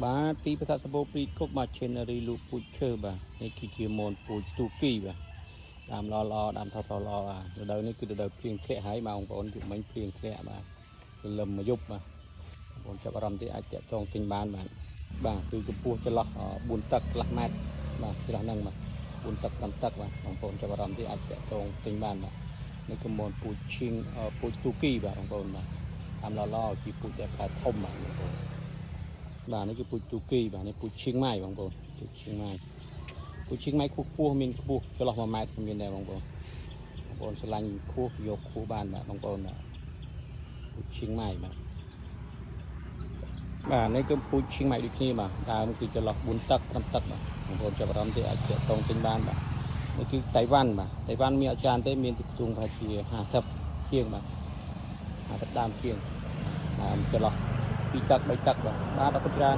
បាទទីប្រាសាទសំបូរព្រីគុកមកឈិនរីលូពូជឈើបាទនេះគឺជាមនពូជទូគីបាទដាំល្អដាំថតល្អបាទរដូវនេះគឺរដូវភ្លៀងធ្លាក់ហើយបងប្អូនយុមិញភ្លៀងធ្លាក់បាទព្រលឹមមកយប់បាទបងប្អូនចាប់អារម្មណ៍ទេអាចតាក់ទងទិញបានបាទគឺកម្ពស់ចន្លោះ4 តឹកកន្លះម៉ែត្របាទចន្លោះហ្នឹងបាទ4 តឹក5 តឹកបាទបងប្អូនចាប់អារម្មណ៍ទេអាចតាក់ទងទិញបានបាទនេះគឺមនពូជឈិងពូជទូគីបាទបងប្អូនបាទដាំល្អជាពូជដែលផ្លែធំបាទបងប្អូនបាទនេះគឺពូជទូគីបាទនេះពូជឈិងម៉ៃបងប្អូនពូជឈិងម៉ៃខ្ពស់មានខ្ពស់ចន្លោះ1 ម៉ែត្រមានដែរបងប្អូនស្រឡាញ់ខ្ពស់យកខ្ពស់បានបាទបងប្អូនបាទពូជឈិងម៉ៃបាទនេះគឺពូជឈិងម៉ៃដូចគ្នាបាទដើមគឺចន្លោះ4 តឹក5 តឹកបាទបងប្អូនចាប់អារម្មណ៍ទេអាចតាក់ទងទិញបានបាទនេះគឺតៃវ៉ាន់បាទតៃវ៉ាន់មានអាចារ្យទេមានទីផ្ទុំប្រហែលជា50ជាងបាទ50ដើមជាងដើមចន្លោះ2 តឹក3 តឹកបាទអរគុណច្រើន